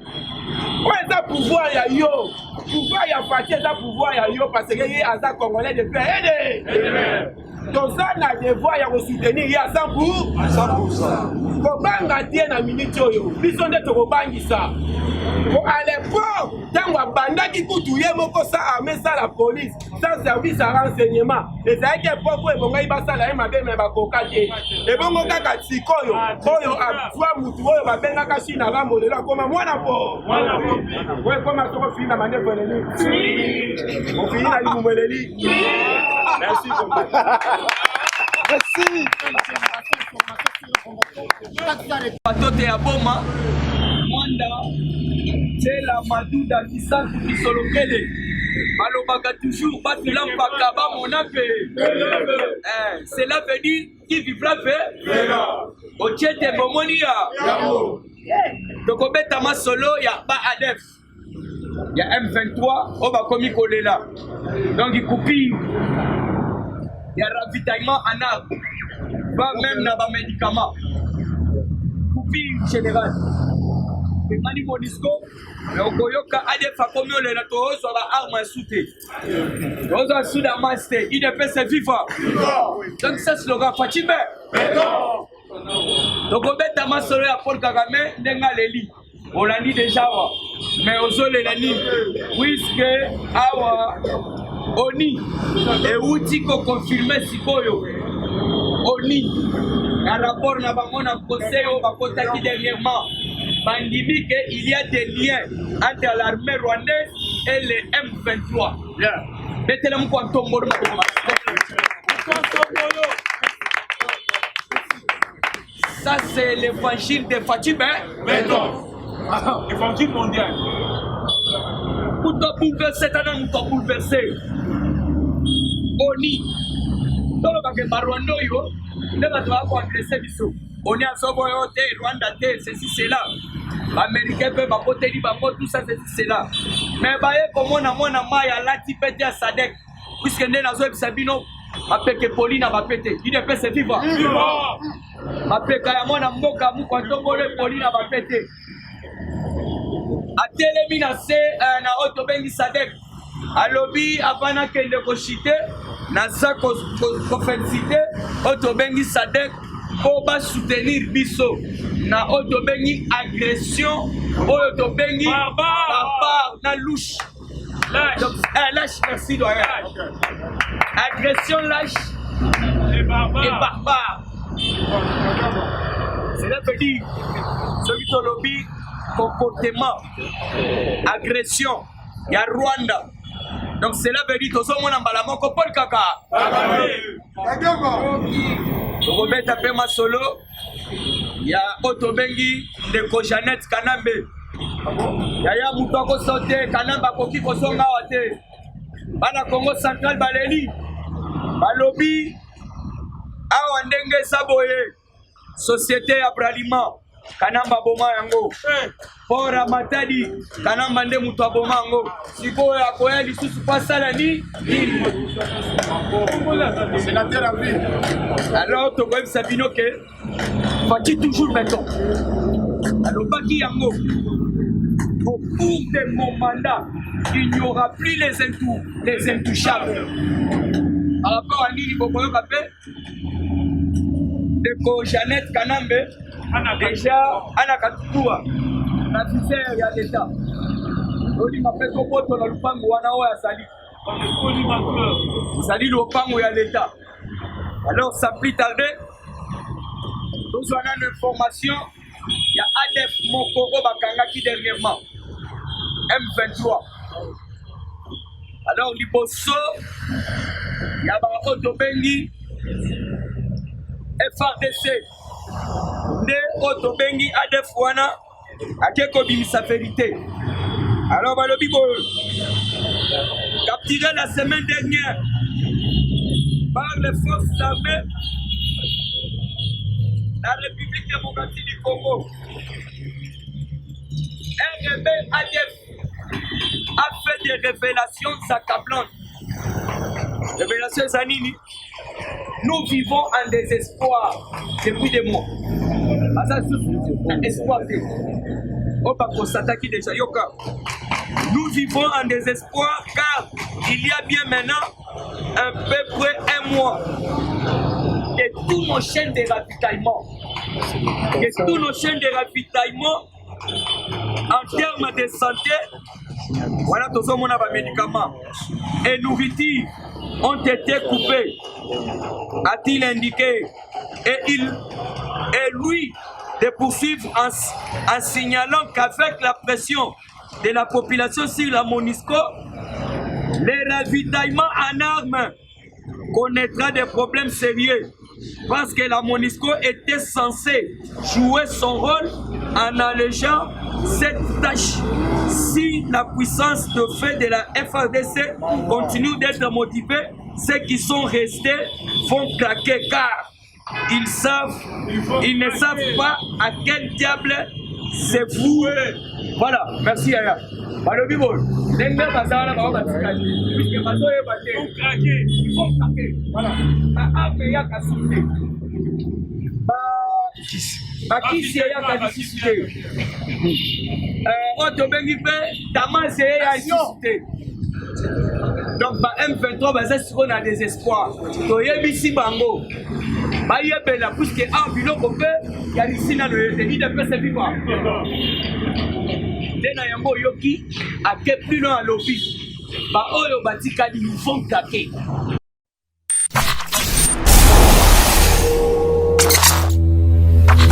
oyo eza pouvoir ya yo pouvoir ya fati eza pouvoir ya yo parce que ye aza congolais de paix ede toza na devoir ya kosoutenir ye à 100%. Kobanga tie na minute oyo biso nde tokobangisa à l'époque ntango abandaki kutu ye moko sa armée sa la police sans service à renseignement ezalaki epoke oyo ebongai basala ye mabe me bakoka te ebongo kaka sikoyo oyo azwa mutu oyo babengaka chine rambo lelo akoma mwana po oyo ekoma tokofini na manefo eleli ofini na libumu eleli merci Merci. Batote ya boma mwanda tela maduda kisantu kisolokele balobaka toujours batela mpaka bamona pe cela veut dire qui vivra verra otiete bomoni ya tokobeta masolo ya ba ADF ya M23 oyo bakomi kolela donc ikupi ya ravitaillement en arbre va même na bamédicament coupure générale emani monisco mais okoyoka ADF akomi olela tozwa baarme asu te tozwa asu da mas te idps viva donc ça slogan fatime tokobeta masolo ya Paul Kagame ndenge aleli olandi deja awa mais ozolela nini puisque awa oni euti koconfirme sikoyo oni na rapport na bango na conseil oyo bakotaki dernièrement bandimi ke il y a des liens entre l'armée rwandaise et le M23 betela moko antombolo ça c'est l'évangile de Fatima évangile mondial moto bouleversé tana moto bouleversé oni tolobake barwanda oyo nde bato bakoadrese biso oni azoboyo te rwanda te ceci cela baaméricain mpe bakoteli bango tout ça ceci cela mais baye komona mwana mai alati mpe te ya sadek puiske nde nazoyebisa bino bapeke poli na bapete idps viva bapeka ya mwana mboka mukwantongolo poli na bapete atelemi na se na oyo tobengi sadek alobi avana kende koshite naza kofélicité oyo tobengi sadek mpo basoutenir biso na oyo tobengi agression oyo tobengi barbare na louche lâche merci doyen agression lâche et barbare cela veut dire soki tolobi comportement agression ya Rwanda donc cela veut dire tozomona mbala moko Paul Kaka tokobeta mpe masolo ya oyo tobengi ndeko Jeannette Kanambe yaya moto akosaute Kanambe akoki kozonga awa te bana Congo central baleli balobi awa ndenge eza boye société ya Bralima Kanamba boma yango pora matadi Kanamba nde mutu aboma yango sikoyo akoya lisusu pasala ni c'est la terre à vie alors tokoyebisa bino ke fati toujours meton alobaki yango au cours de mon mandat il n'y aura plus les intouchables. Par rapport à Nini Bokoyo Kapé, de Jeannette Kanambe, déjà Anna Katutua, la filière ya l'État. On dit qu'après Kopoto dans le pango Wanao ya Sali. Sali le pango ya l'État. Alors, sans plus tarder, nous avons une information. Il y a ADF Mokoro Bakangaki dernièrement. M23. Alors, Liboso, il y a Otobengi, FRDC. Ne Otobengi ADF Wana, Akeko Bimisa Vérité. Alors, Balobi capturé la semaine dernière par les forces armées de la République démocratique du Congo. RB ADF a fait des révélations accablantes. Révélations Zanini. Nous vivons en désespoir depuis des mois. Espoir. Nous vivons en désespoir car il y a bien maintenant à peu près un mois que tous nos chaînes de ravitaillement, en termes de santé, voilà tous les médicaments et nourriture ont été coupés, a-t-il indiqué, et lui de poursuivre en signalant qu'avec la pression de la population sur la MONUSCO, le ravitaillement en armes connaîtra des problèmes sérieux parce que la MONUSCO était censée jouer son rôle en allégeant cette tâche. Si la puissance de fait de la FRDC continue d'être motivée, ceux qui sont restés vont craquer car ils ne savent pas à quel diable c'est vous. Voilà, merci Yaya. Balobi bol, dengue bazala ba batikali. Puisque bazo e baté, il faut craquer. Voilà. A ya kasite. Ba kisi ya kasite. Otobengi pe Damas ya kasite. Donc ba M23 baza siko na désespoir. Toyebisi bango. Ba yebela puisque en biloko pe ya lisina le IDP c'est vivant. Dena yango yoki ake plus loin à l'office. Ba oyo batikali ils font craquer.